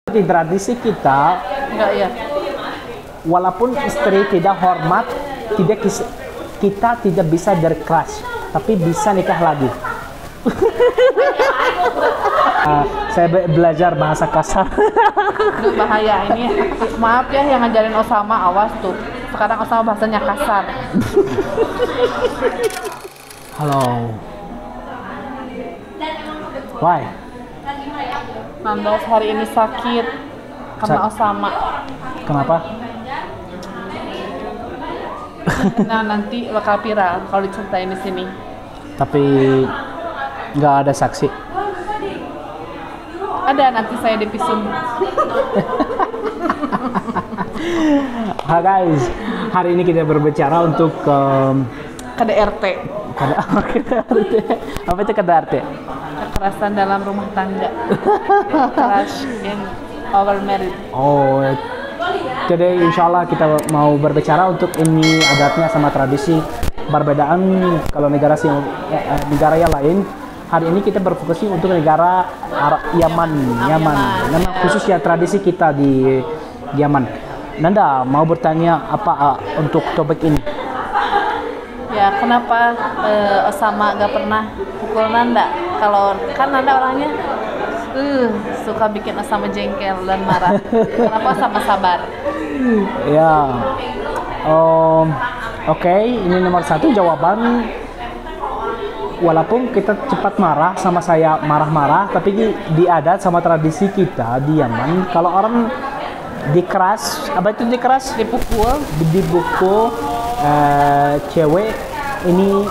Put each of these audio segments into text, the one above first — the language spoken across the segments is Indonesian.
Di tradisi kita, Enggak ya. walaupun istri tidak hormat, kita tidak bisa berkeras, tapi bisa nikah lagi. Saya belajar bahasa kasar. Itu bahaya ini. Maaf ya yang ngajarin Osama, awas tuh. Sekarang Osama bahasanya kasar. Halo. Why? Nandos hari ini sakit karena Osama. Kenapa? Nah nanti bakal viral kalau diceritain di sini. Tapi nggak ada saksi. Ada nanti saya di visum. Hai guys, hari ini kita berbicara untuk KDRT. KDRT. Apa itu KDRT? Kekerasan dalam rumah tangga. Crash in our marriage. Oh, jadi insya Allah kita mau berbicara untuk ini adatnya sama tradisi perbedaan kalau negara yang lain. Hari ini kita berfokus untuk negara Yaman. Memang khususnya tradisi kita di Yaman. Nanda mau bertanya apa untuk topik ini? Ya kenapa Osama gak pernah pukul Nanda? Kalau kan Nanda orangnya suka bikin Osama jengkel dan marah. Kenapa Osama sabar? Ya, oke, ini nomor satu jawaban. Walaupun kita cepat marah sama saya marah-marah, tapi di adat sama tradisi kita di Yaman, kalau orang dikeras, apa itu dikeras? Dipukul, cewek ini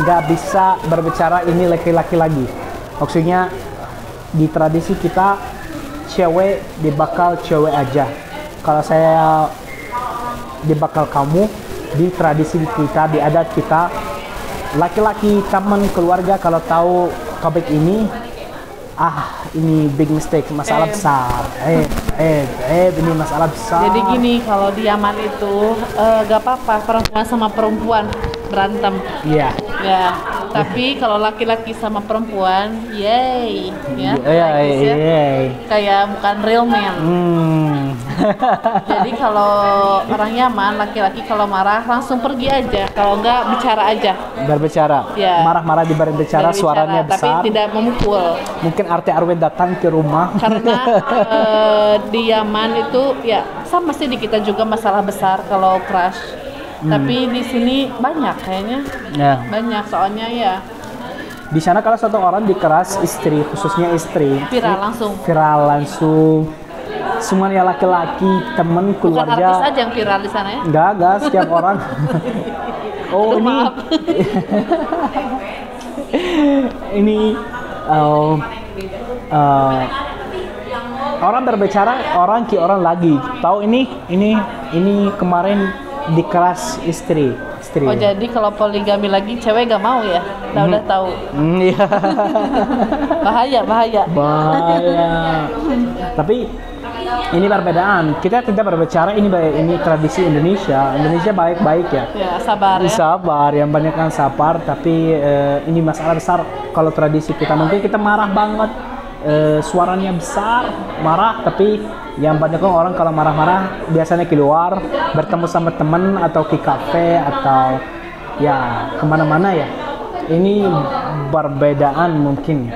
nggak bisa berbicara ini laki-laki lagi. Maksudnya di tradisi kita cewek dibakal cewek aja. Kalau saya dibakal kamu, di tradisi kita, di adat kita, laki-laki teman keluarga kalau tahu topik ini, ini big mistake, masalah besar. Ini masalah besar. Jadi gini, kalau di Yaman itu gak apa-apa perempuan sama perempuan berantem. Iya. Ya, tapi kalau laki-laki sama perempuan, yay, ya. Kayak bukan real man. Jadi kalau orang Yaman, laki-laki kalau marah langsung pergi aja, kalau enggak bicara aja. Berbicara. Ya. Marah-marah berbicara, suaranya besar. Tapi tidak memukul. Mungkin RT RW datang ke rumah. Karena di Yaman itu ya sama sih di kita juga masalah besar kalau crush. Tapi di sini banyak kayaknya. Ya. Banyak soalnya ya. Di sana kalau satu orang dikeras istri, khususnya istri, Viral langsung. Semuanya laki-laki, temen, Bukan keluarga. artis aja yang viral di sana ya? Enggak, setiap orang. Oh, Aduh, ini. maaf. Ini orang berbicara orang ke orang lagi. Tahu ini kemarin dikeras istri. Oh jadi kalau poligami lagi cewek gak mau ya? Udah tahu. Iya. Bahaya. Tapi ini perbedaan. Kita tidak berbicara ini tradisi Indonesia. Indonesia baik-baik ya. Ya sabar ya. Sabar, yang banyak kan sabar. Tapi ini masalah besar. Kalau tradisi kita mungkin kita marah banget, suaranya besar, marah. Tapi yang banyak orang kalau marah-marah biasanya keluar bertemu sama teman atau ke kafe atau ya kemana-mana ya. Ini perbedaan mungkin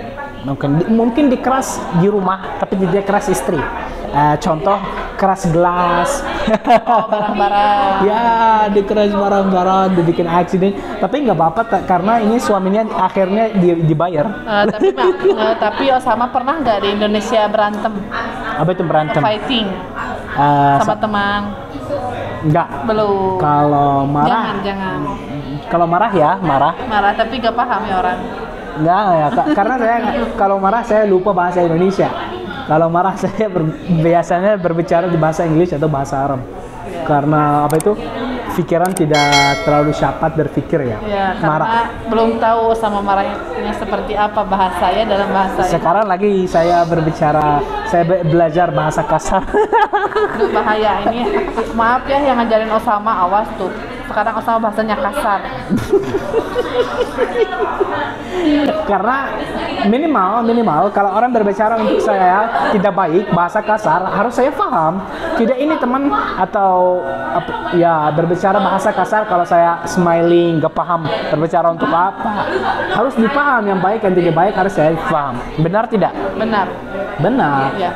dikeras di rumah tapi tidak keras istri. Contoh keras gelas. Oh, barang-barang. Ya, dikeras barang-barang, dibikin aksiden. Tapi nggak apa-apa karena ini suaminya akhirnya dibayar. Tapi Osama pernah nggak di Indonesia berantem? Apa itu berantem? Fighting sama teman? Enggak. Belum. Kalau marah? Jangan. Kalau marah ya marah. Marah tapi nggak paham ya orang. Enggak ya, karena saya kalau marah saya lupa bahasa Indonesia. Kalau marah saya biasanya berbicara di bahasa Inggris atau bahasa Arab. Ya. Karena apa itu? Pikiran tidak terlalu cepat berpikir ya. Ya, marah. Karena belum tahu sama marahnya seperti apa bahasanya dalam bahasa. Sekarang lagi saya belajar bahasa kasar. Itu bahaya ini. Maaf ya yang ngajarin Osama, awas tuh. sekarang Osama bahasanya kasar. Karena minimal kalau orang berbicara untuk saya tidak baik bahasa kasar harus saya paham. Tidak ini teman atau ya berbicara bahasa kasar kalau saya smiling gak paham berbicara untuk apa. Harus dipaham yang baik yang tidak baik harus saya paham. Benar tidak? Benar. Benar. Ya.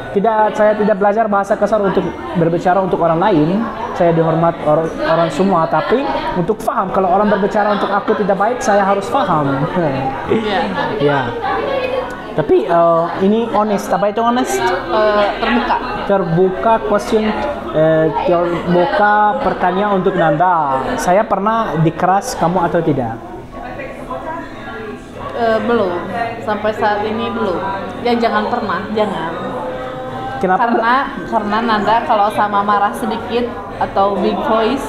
Saya tidak belajar bahasa kasar untuk berbicara untuk orang lain. Saya dihormat orang semua, tapi untuk paham kalau orang berbicara untuk aku tidak baik, saya harus paham. Iya. Ya. Tapi ini honest, apa itu honest? Terbuka. Terbuka question, terbuka pertanyaan untuk Nanda. Saya pernah dikeras kamu atau tidak? Belum. Sampai saat ini belum. Ya jangan pernah, jangan. Kenapa? Karena Nanda kalau sama marah sedikit atau big voice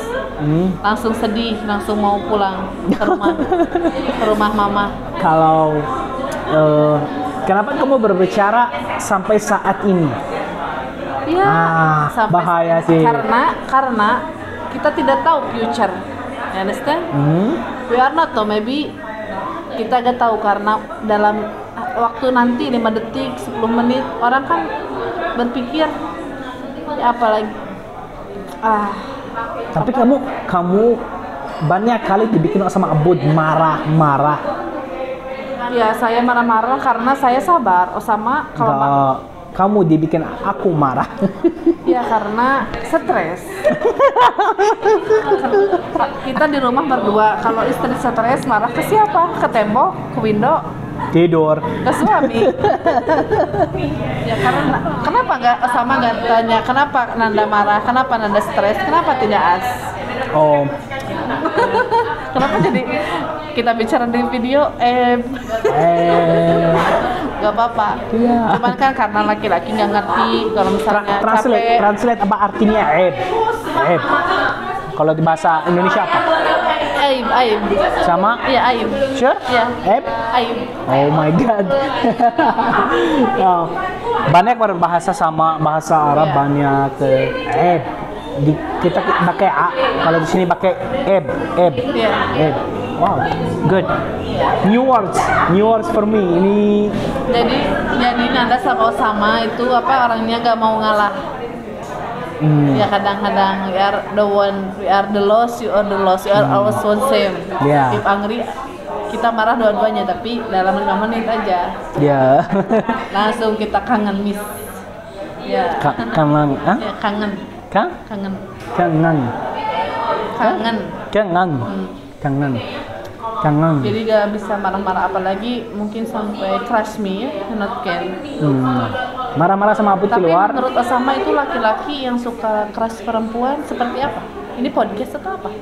langsung sedih, langsung mau pulang ke rumah mama. Kalau kenapa kamu berbicara sampai saat ini? Iya. Bahaya sih. Karena kita tidak tahu future. You understand? We are not know, maybe kita gak tahu karena dalam waktu nanti 5 detik, 10 menit orang kan berpikir ya apalagi tapi kamu banyak kali dibikin sama Abud marah-marah. Ya saya marah-marah karena saya sabar. Osama kalau kamu dibikin aku marah. Ya karena stres. Kita di rumah berdua, kalau istri stres marah ke siapa? Ke tembok, ke window, tidur, ke suami. Ya karena kenapa nggak tanya kenapa Nanda marah, kenapa Nanda stres, kenapa tidak as? Oh. Kenapa jadi kita bicara di video? Gak apa-apa. Iya. Cuman kan karena laki-laki nggak ngerti kalau misalnya capek. Translate apa artinya aib? Aib. Kalau di bahasa Indonesia apa? Aib. Sama? Iya aib. Sure? Iya. Aib. Oh my god. Banyak berbahasa sama bahasa Arab banyak aib. Kita pakai a, kalau di sini pakai eb. Yeah. Eb. Wow, good. New words for me. Ini jadi Nanda sama Osama itu orangnya gak mau ngalah. Ya kadang-kadang we are the one, we are the lost, you are the lost, you are always one same. Yeah. If angry kita marah dua-duanya tapi dalam 5 menit aja. Ya. Langsung kita kangen miss. Ya. Kangen, ah? Ya, kangen. Kangen. Jadi gak bisa marah-marah apalagi mungkin sampai crush me ya, not can. Marah-marah sama Abud keluar. Tapi menurut Osama itu laki-laki yang suka crush perempuan seperti apa? Ini podcast atau apa?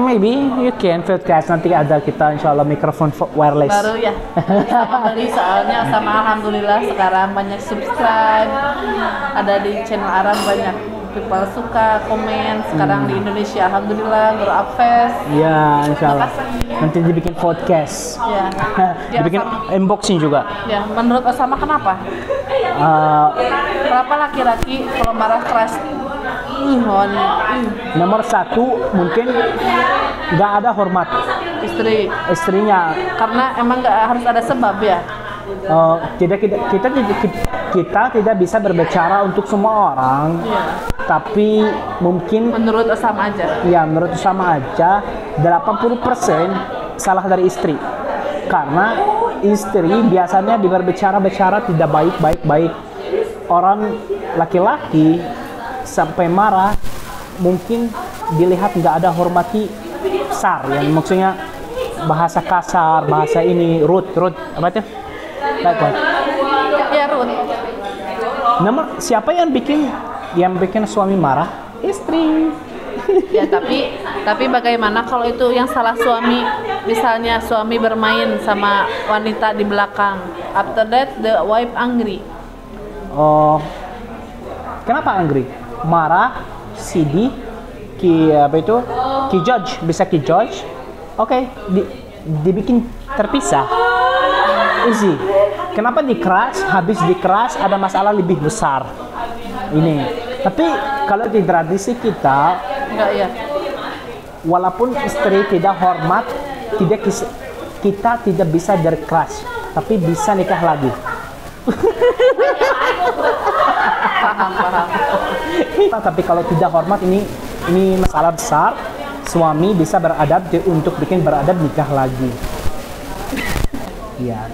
Maybe you can podcast nanti ada kita insyaallah mikrofon wireless. Baru ya. Sama beli soalnya sama alhamdulillah sekarang banyak subscribe. Ada di channel Aram banyak people suka komen sekarang di Indonesia alhamdulillah grow up fast. Iya, insyaallah. Nanti dibikin podcast. Ya. Dibikin unboxing juga. Ya, menurut Osama kenapa? Kenapa laki-laki kalau marah keras? Nomor 1 mungkin nggak ada hormat istrinya. Karena emang nggak harus ada sebab ya. Kita tidak bisa berbicara untuk semua orang. Tapi mungkin menurut Osama aja. Ya, menurut Osama aja 80% salah dari istri. Karena istri biasanya berbicara tidak baik. Orang laki-laki sampai marah mungkin dilihat nggak ada hormati besar ya, maksudnya bahasa kasar, bahasa ini rude apa itu? Ya rude. Siapa yang bikin suami marah? Istri. Ya tapi bagaimana kalau itu yang salah suami? Misalnya suami bermain sama wanita di belakang. After that the wife angry. Oh, kenapa angry? Marah, sedih, ki judge, bisa ki judge. Oke, dibikin terpisah. Easy. Kenapa dikeras? Habis dikeras ada masalah lebih besar. Ini. Tapi kalau di tradisi kita enggak ya. walaupun istri tidak hormat, kita tidak bisa berkeras, tapi bisa nikah lagi. Paham. Tapi kalau tidak hormat ini masalah besar. Suami bisa beradab untuk bikin beradab nikah lagi. Ya.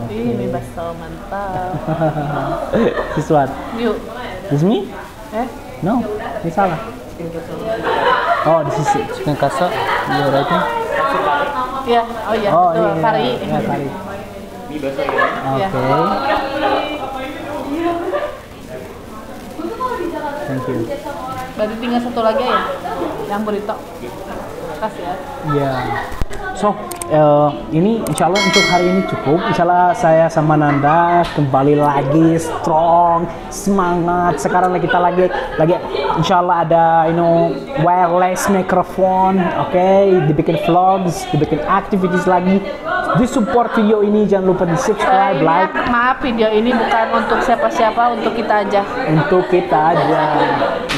Ini bakso mantap. This one. Yuk. This me? No, ini salah. Oh, this is chicken kasa. You right? Ya, oh iya, Oh betul. iya. Kari. Ya, kari. Iya. Oke. Thank you. Berarti tinggal satu lagi ya, yang burrito. Kasih ya. Ya. So, ini insya Allah untuk hari ini cukup. Insya Allah saya sama Nanda kembali lagi strong, semangat. Sekarang kita lagi insya Allah ada wireless microphone, oke, dibikin vlogs, dibikin activities lagi. Di support video ini, jangan lupa di subscribe, like. Maaf, video ini bukan untuk siapa-siapa, untuk kita aja. Untuk kita aja.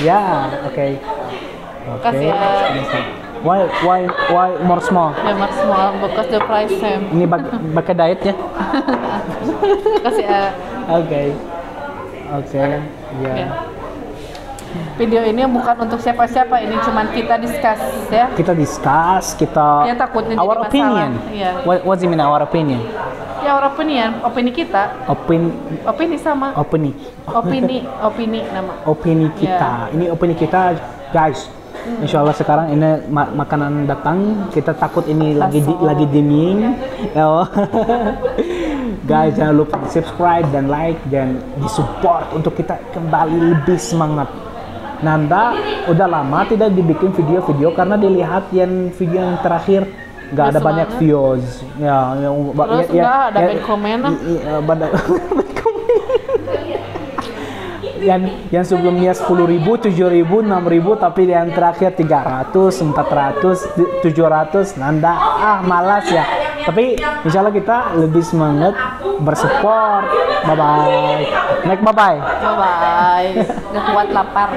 Ya, oke. Kasih ya. Why more small? Ya, mas small because the price same. Ini pakai diet ya? Kasih ya. Oke. Ya. Ya. Video ini bukan untuk siapa-siapa, ini cuman kita discuss ya. Kita discuss, Ya, takutnya jadi our masalah. opinion. Iya. What do you mean our opinion? Ya, our opinion, opini kita. Opini sama. Opini nama. Opini kita. Ini opini kita, guys. Insya Allah sekarang ini makanan datang, kita takut ini lagi dingin. Oh. Guys, jangan lupa subscribe dan like dan disupport untuk kita kembali lebih semangat. Nanda udah lama tidak dibikin video-video karena dilihat video yang terakhir nggak ada banyak views. Terus ada bad comment. Yang sebelumnya 10.000, 7.000, 6.000, tapi yang terakhir 300, 400, 700, Nanda malas ya. Tapi insya Allah kita lebih semangat bersupport. Bye bye. Bye bye. Gak kuat lapar.